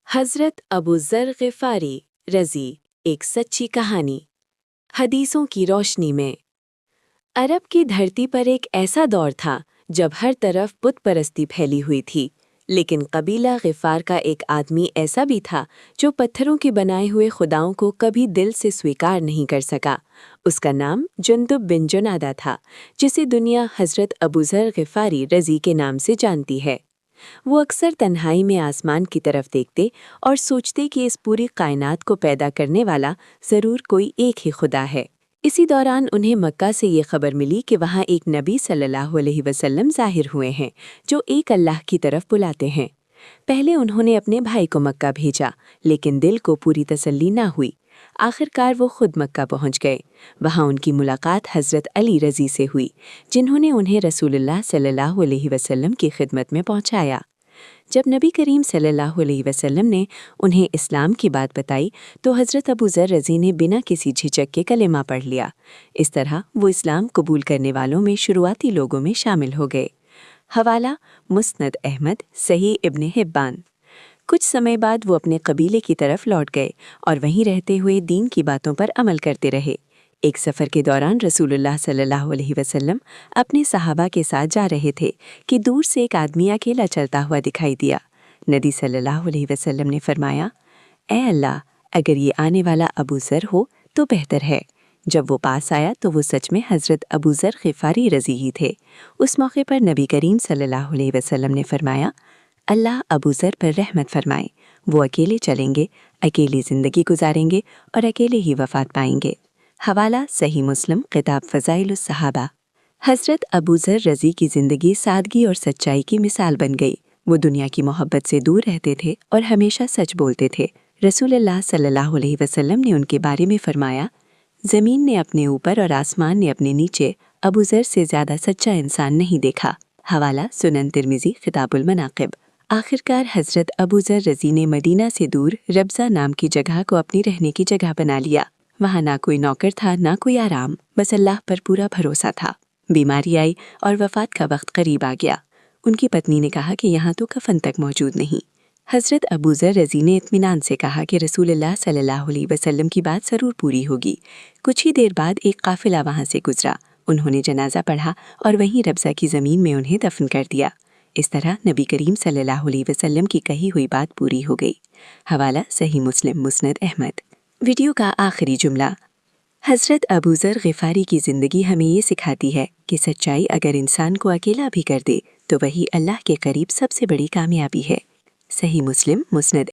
हज़रत अबू ज़र ग़िफ़ारी रज़ी एक सच्ची कहानी। हदीसों की रोशनी में। अरब की धरती पर एक ऐसा दौर था जब हर तरफ बुत परस्ती फैली हुई थी, लेकिन कबीला ग़िफ़ार का एक आदमी ऐसा भी था जो पत्थरों के बनाए हुए खुदाओं को कभी दिल से स्वीकार नहीं कर सका। उसका नाम जुंदुब बिन जुनादा था, जिसे दुनिया हज़रत अबू ज़र ग़िफ़ारी रज़ी के नाम से जानती है। वो अक्सर तन्हाई में आसमान की तरफ देखते और सोचते कि इस पूरी कायनात को पैदा करने वाला ज़रूर कोई एक ही खुदा है। इसी दौरान उन्हें मक्का से ये खबर मिली कि वहाँ एक नबी सल्लल्लाहु अलैहि वसल्लम ज़ाहिर हुए हैं जो एक अल्लाह की तरफ बुलाते हैं। पहले उन्होंने अपने भाई को मक्का भेजा, लेकिन दिल को पूरी तसल्ली ना हुई। आखिरकार वो खुद मक्का पहुंच गए। वहां उनकी मुलाकात हज़रत अली रज़ी से हुई, जिन्होंने उन्हें रसूलुल्लाह सल्लल्लाहु अलैहि वसल्लम की खिदमत में पहुंचाया। जब नबी करीम सल्लल्लाहु अलैहि वसल्लम ने उन्हें इस्लाम की बात बताई तो हज़रत अबू ज़र रज़ी ने बिना किसी झिझक के कलेमा पढ़ लिया। इस तरह वो इस्लाम कबूल करने वालों में शुरुआती लोगों में शामिल हो गए। हवाला मुस्नद अहमद, सही इब्न हिब्बान। कुछ समय बाद वो अपने कबीले की तरफ लौट गए और वहीं रहते हुए दीन की बातों पर अमल करते रहे। एक सफ़र के दौरान रसूलुल्लाह सल्लल्लाहु अलैहि वसल्लम अपने सहाबा के साथ जा रहे थे कि दूर से एक आदमी अकेला चलता हुआ दिखाई दिया। नबी सल्लल्लाहु अलैहि वसल्लम ने फरमाया, ए अल्लाह, अगर ये आने वाला अबू ज़र हो तो बेहतर है। जब वो पास आया तो वो सच में हज़रत अबू ज़र ग़िफ़ारी रज़ी ही थे। उस मौके पर नबी करीम सल्लल्लाहु अलैहि वसल्लम ने फरमाया, अल्लाह अबू ज़र पर रहमत फरमाए। वो अकेले चलेंगे, अकेली ज़िंदगी गुजारेंगे और अकेले ही वफ़ात पाएंगे। हवाला सही मुस्लिम, किताब फ़ज़ाइलुस सहाबा। हज़रत अबू ज़र रज़ी की ज़िंदगी सादगी और सच्चाई की मिसाल बन गई। वो दुनिया की मोहब्बत से दूर रहते थे और हमेशा सच बोलते थे। रसूलुल्लाह सल्लल्लाहु अलैहि वसल्लम ने उनके बारे में फरमाया, ज़मीन ने अपने ऊपर और आसमान ने अपने नीचे अबू ज़र से ज़्यादा सच्चा इंसान नहीं देखा। हवाला सुनन तिर्मिज़ी, किताबुल मनाक़िब। आखिरकार हज़रत अबू ज़र रज़ी ने मदीना से दूर रब्ज़ा नाम की जगह को अपनी रहने की जगह बना लिया। वहाँ ना कोई नौकर था, ना कोई आराम, बस अल्लाह पर पूरा भरोसा था। बीमारी आई और वफ़ात का वक्त करीब आ गया। उनकी पत्नी ने कहा कि यहाँ तो कफन तक मौजूद नहीं। हज़रत अबू ज़र रज़ी ने इत्मीनान से कहा कि रसूलुल्लाह सल्लल्लाहु अलैहि वसल्लम की बात ज़रूर पूरी होगी। कुछ ही देर बाद एक काफ़िला वहाँ से गुजरा। उन्होंने जनाजा पढ़ा और वहीं रब्ज़ा की ज़मीन में उन्हें दफन कर दिया। इस तरह नबी करीम सल्लल्लाहु अलैहि वसल्लम की कही हुई बात पूरी हो गई। हवाला सही मुस्लिम, मुस्नद अहमद। वीडियो का आखिरी जुमला। हज़रत अबू ज़र ग़िफ़ारी की ज़िंदगी हमें ये सिखाती है कि सच्चाई अगर इंसान को अकेला भी कर दे तो वही अल्लाह के करीब सबसे बड़ी कामयाबी है। सही मुस्लिम, मुस्नद